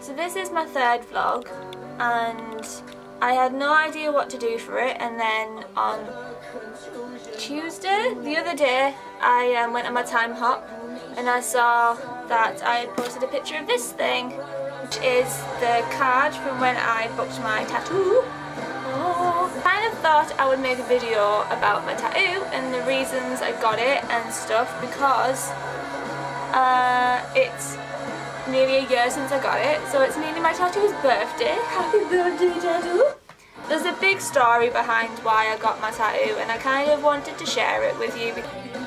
So this is my third vlog, and I had no idea what to do for it, and then on Tuesday, the other day, I went on my time hop and I saw that I had posted a picture of this thing, which is the card from when I booked my tattoo. I kind of thought I would make a video about my tattoo and the reasons I got it and stuff, because it's nearly a year since I got it, so it's nearly my tattoo's birthday. Happy birthday, tattoo! There's a big story behind why I got my tattoo, and I kind of wanted to share it with you.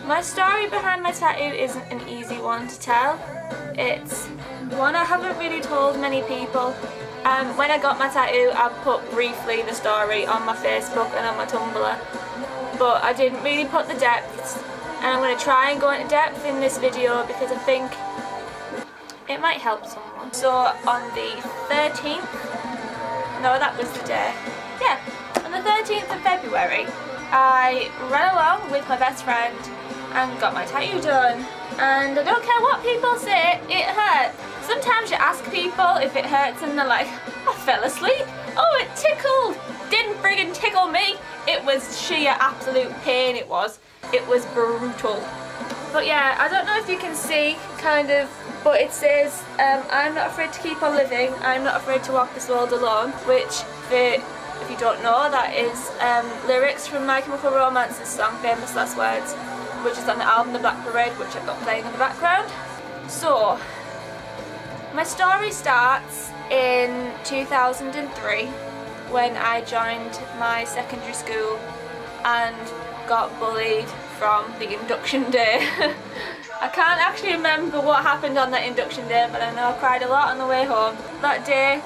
My story behind my tattoo isn't an easy one to tell. It's one I haven't really told many people. When I got my tattoo, I put briefly the story on my Facebook and on my Tumblr, but I didn't really put the depths, and I'm going to try and go into depth in this video because I think it might help someone. So on the 13th, no, that was the day, yeah, on the 13th of February, I ran along with my best friend and got my tattoo done, and I don't care what people say, it hurt. Sometimes you ask people if it hurts and they're like, I fell asleep. Oh, it tickled. Didn't friggin' tickle me. It was sheer absolute pain, it was. It was brutal. But yeah, I don't know if you can see, kind of, but it says, I'm not afraid to keep on living, I'm not afraid to walk this world alone, which, if you don't know, that is lyrics from My Chemical Romance's song Famous Last Words, which is on the album The Black Parade, which I've got playing in the background. So, my story starts in 2003 when I joined my secondary school and got bullied from the induction day. I can't actually remember what happened on that induction day, but I know I cried a lot on the way home. That day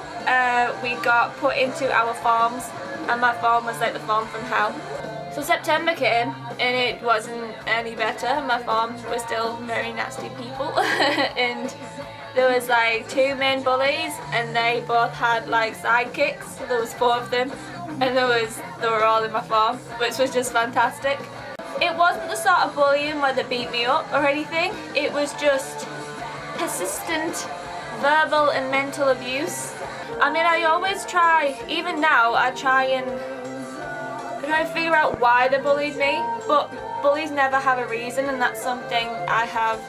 we got put into our forms, and my form was like the form from hell. So September came and it wasn't any better. My forms were still very nasty people and there was like 2 main bullies and they both had like sidekicks, so there was 4 of them, and they were all in my form, which was just fantastic. It wasn't the sort of bullying where they beat me up or anything, it was just persistent verbal and mental abuse. I mean, I always try, even now I try and figure out why they bullied me, but bullies never have a reason, and that's something I have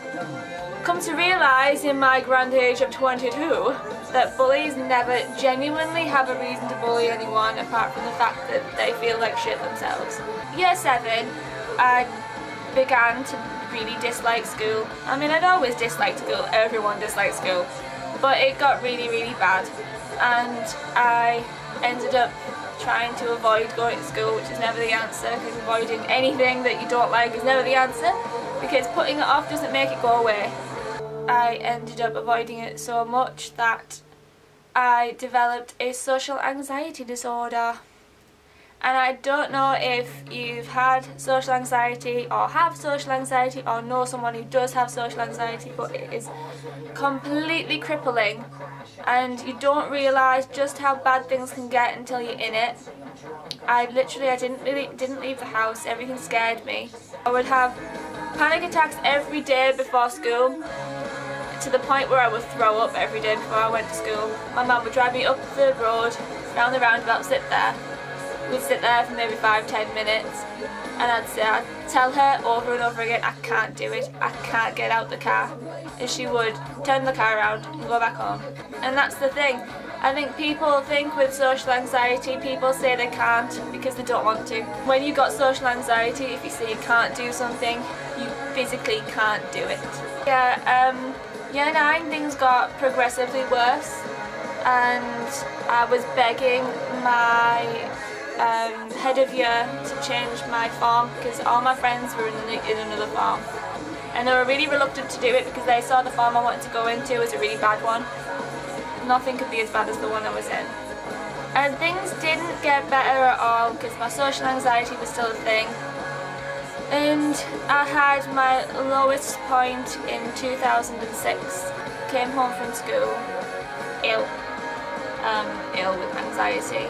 come to realise in my grand age of 22, that bullies never genuinely have a reason to bully anyone apart from the fact that they feel like shit themselves. Year 7, I began to really dislike school. I mean, I'd always disliked school, everyone disliked school, but it got really, really bad, and I ended up trying to avoid going to school, which is never the answer, because avoiding anything that you don't like is never the answer, because putting it off doesn't make it go away. I ended up avoiding it so much that I developed a social anxiety disorder. And I don't know if you've had social anxiety or have social anxiety or know someone who does have social anxiety, but it is completely crippling and you don't realise just how bad things can get until you're in it. I didn't leave the house, everything scared me. I would have panic attacks every day before school, to the point where I would throw up every day before I went to school. My mum would drive me up the road, round the roundabout, sit there. We'd sit there for maybe 5-10 minutes, and I'd tell her over and over again, I can't do it, I can't get out the car. And she would turn the car around and go back home. And that's the thing. I think people think with social anxiety, people say they can't because they don't want to. When you got social anxiety, if you say you can't do something, you physically can't do it. Yeah, year 9 things got progressively worse, and I was begging my head of year to change my form because all my friends were in another form, and they were really reluctant to do it because they saw the form I wanted to go into as a really bad one. Nothing could be as bad as the one I was in. And things didn't get better at all because my social anxiety was still a thing. And I had my lowest point in 2006. Came home from school ill with anxiety,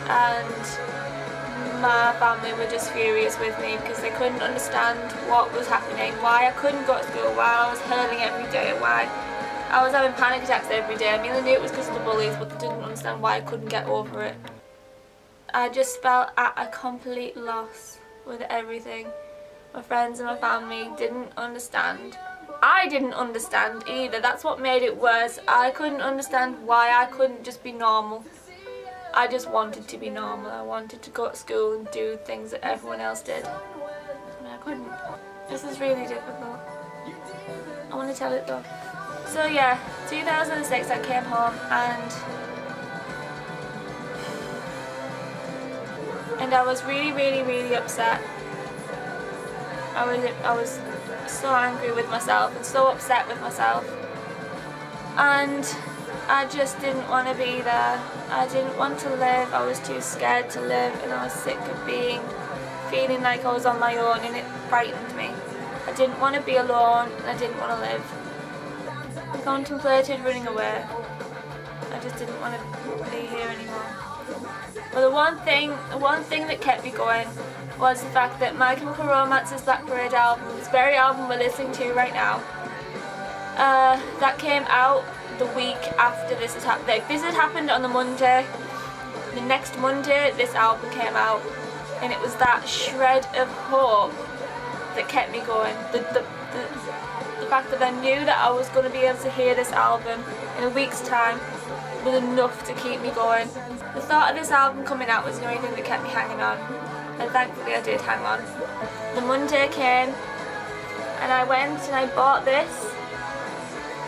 and my family were just furious with me because they couldn't understand what was happening, why I couldn't go to school, why I was hurling every day, why I was having panic attacks every day. I mean, I knew it was because of the bullies, but they didn't understand why I couldn't get over it. I just felt at a complete loss with everything. My friends and my family didn't understand. I didn't understand either. That's what made it worse. I couldn't understand why I couldn't just be normal. I just wanted to be normal. I wanted to go to school and do things that everyone else did. And I couldn't. This is really difficult. I want to tell it though. So yeah, 2006 I came home and I was really upset. I was so angry with myself and so upset with myself, and I just didn't want to be there. I didn't want to live. I was too scared to live, and I was sick of feeling like I was on my own, and it frightened me. I didn't want to be alone, and I didn't want to live. I contemplated running away. I just didn't want to be here anymore. But the one thing that kept me going was the fact that My Chemical Romance's Black Parade album, this very album we're listening to right now, that came out the week after this had happened. Like, this had happened on the Monday. The next Monday, this album came out, and it was that shred of hope that kept me going. The fact that I knew that I was going to be able to hear this album in a week's time was enough to keep me going. The thought of this album coming out was the only thing that kept me hanging on, and thankfully I did hang on. The Monday came, and I went and I bought this,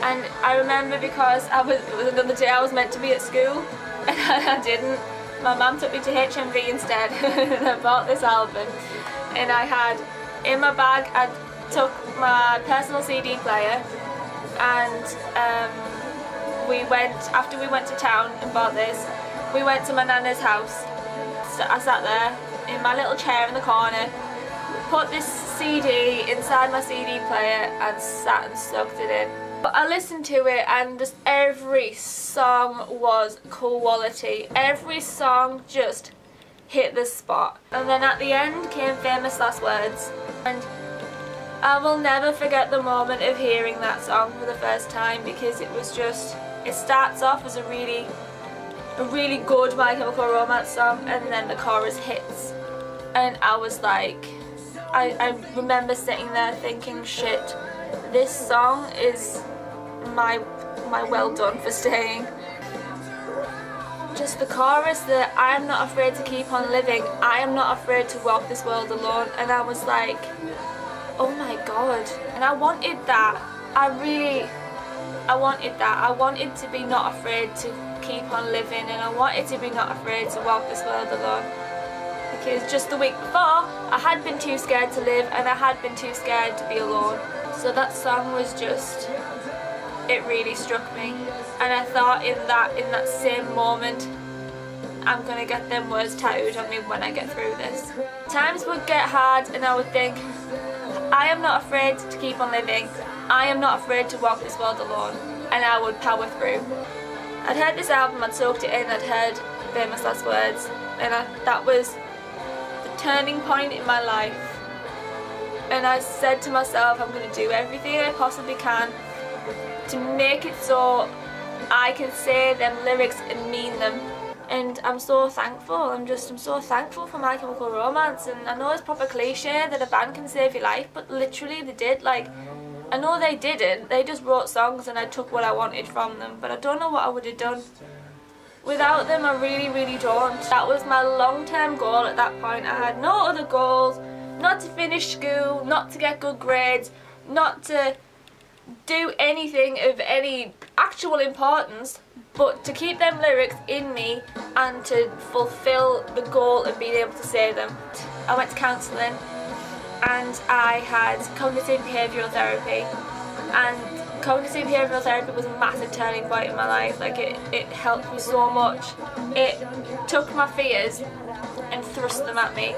and I remember because it was another day I was meant to be at school, and I didn't. My mum took me to HMV instead, and I bought this album, and I had in my bag, I took my personal CD player, and after we went to town and bought this, we went to my nana's house. So I sat there in my little chair in the corner, put this CD inside my CD player and sat and soaked it in. But I listened to it, and just every song was quality. Every song just hit the spot. And then at the end came Famous Last Words, and I will never forget the moment of hearing that song for the first time, because it was just, it starts off as a really good My Chemical Romance song, and then the chorus hits, and I was like, I remember sitting there thinking, shit, this song is my well done for staying. Just the chorus, that I am not afraid to keep on living, I am not afraid to walk this world alone, and I was like, oh my god. And I wanted that. I wanted that. I wanted to be not afraid to keep on living, and I wanted to be not afraid to walk this world alone. Because just the week before, I had been too scared to live, and I had been too scared to be alone. So that song was just, it really struck me. And I thought in that same moment, I'm gonna get them words tattooed on me when I get through this. Times would get hard, and I would think, I am not afraid to keep on living, I am not afraid to walk this world alone, and I would power through. I'd heard this album, I'd soaked it in, I'd heard Famous Last Words, and that was the turning point in my life. And I said to myself, I'm going to do everything I possibly can to make it so I can say them lyrics and mean them. And I'm so thankful. I'm so thankful for My Chemical Romance. And I know it's proper cliche that a band can save your life, but literally they did. Like, I know they didn't. They just wrote songs and I took what I wanted from them. But I don't know what I would have done without them. I really don't. That was my long-term goal at that point. I had no other goals. Not to finish school, not to get good grades, not to do anything of any actual importance, but to keep them lyrics in me and to fulfill the goal of being able to say them. I went to counselling, and I had cognitive behavioural therapy, and cognitive behavioural therapy was a massive turning point in my life. Like, it helped me so much. It took my fears and thrust them at me,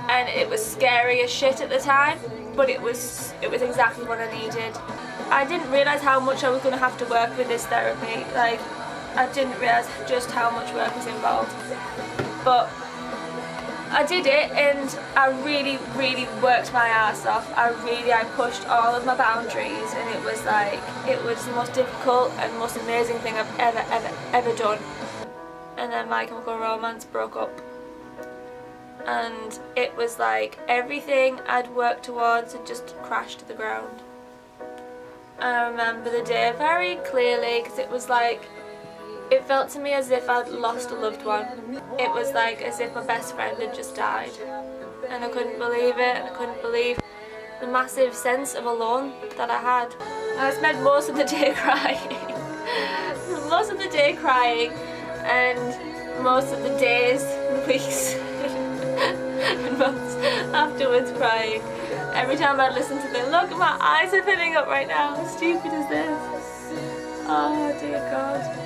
and it was scary as shit at the time, but it was exactly what I needed. I didn't realise how much I was going to have to work with this therapy. Like, I didn't realise just how much work was involved. But I did it, and I really worked my ass off. I pushed all of my boundaries, and it was the most difficult and most amazing thing I've ever done. And then My Chemical Romance broke up, and it was like everything I'd worked towards had just crashed to the ground. I remember the day very clearly, because it was like, it felt to me as if I'd lost a loved one. It was like as if my best friend had just died. And I couldn't believe it, and I couldn't believe the massive sense of alone that I had. I spent most of the day crying. Most of the day crying, and most of the days, weeks, and months afterwards crying. Every time I'd listen to them, look, my eyes are filling up right now. How stupid is this? Oh dear God.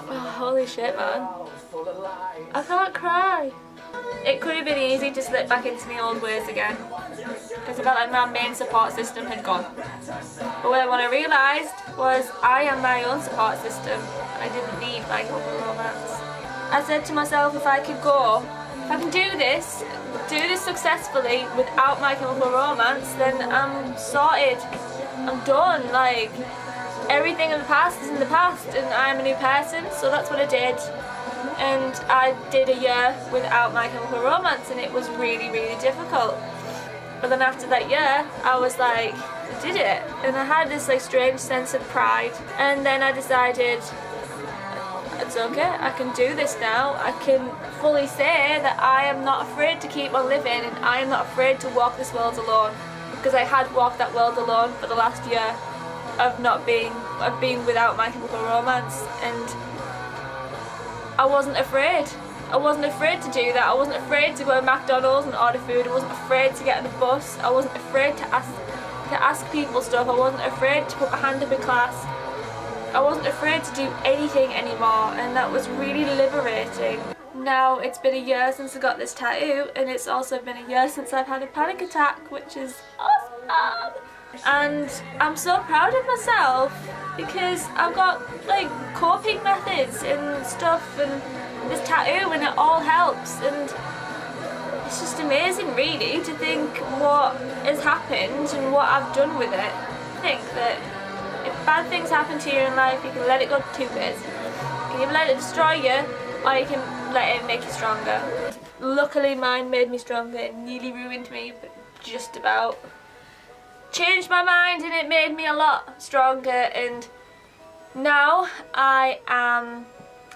Oh, holy shit, man. I can't cry. It could have been easy to slip back into my old ways again, because I felt like my main support system had gone. But what I realised was I am my own support system, and I didn't need My Chemical Romance. I said to myself, if I could go, if I can do this successfully without My Chemical Romance, then I'm sorted. I'm done. Like, everything in the past is in the past, and I'm a new person, so that's what I did. And I did a year without My Chemical Romance, and it was really difficult. But then after that year, I was like, I did it, and I had this like strange sense of pride. And then I decided, it's okay, I can do this now. I can fully say that I am not afraid to keep on living, and I am not afraid to walk this world alone, because I had walked that world alone for the last year of being without My Chemical Romance, and I wasn't afraid. I wasn't afraid to do that. I wasn't afraid to go to McDonald's and order food. I wasn't afraid to get on a bus. I wasn't afraid to ask people stuff. I wasn't afraid to put my hand up in class. I wasn't afraid to do anything anymore, and that was really liberating. Now it's been a year since I got this tattoo, and it's also been a year since I've had a panic attack, which is awesome. And I'm so proud of myself, because I've got like coping methods and stuff, and this tattoo, and it all helps. And it's just amazing really to think what has happened and what I've done with it. I think that if bad things happen to you in life, you can let it go two ways. You can either let it destroy you, or you can let it make you stronger. Luckily mine made me stronger. It nearly ruined me, but just about. Changed my mind, and it made me a lot stronger, and now I am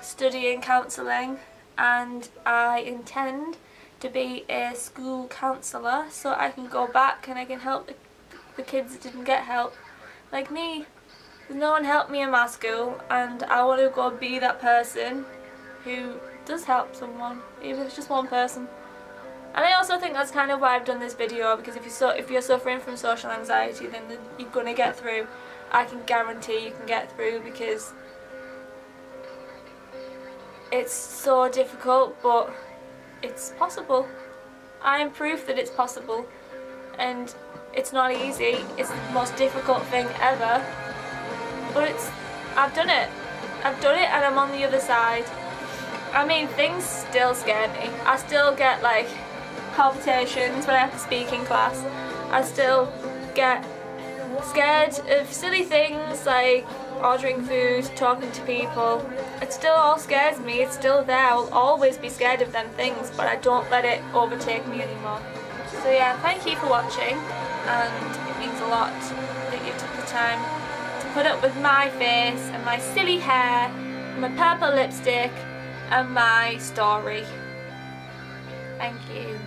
studying counselling, and I intend to be a school counsellor, so I can go back and I can help the kids that didn't get help, like me. No one helped me in my school, and I want to go be that person who does help someone, even if it's just one person. And I also think that's kind of why I've done this video, because if you're suffering from social anxiety, then you're gonna get through. I can guarantee you can get through, because it's so difficult, but it's possible. I am proof that it's possible, and it's not easy. It's the most difficult thing ever, but I've done it. I've done it, and I'm on the other side. I mean, things still scare me. I still get like palpitations when I have to speak in class. I still get scared of silly things like ordering food, talking to people. It still all scares me. It's still there. I'll always be scared of them things, but I don't let it overtake me anymore. So yeah, thank you for watching, and it means a lot that you took the time to put up with my face and my silly hair, and my purple lipstick, and my story. Thank you.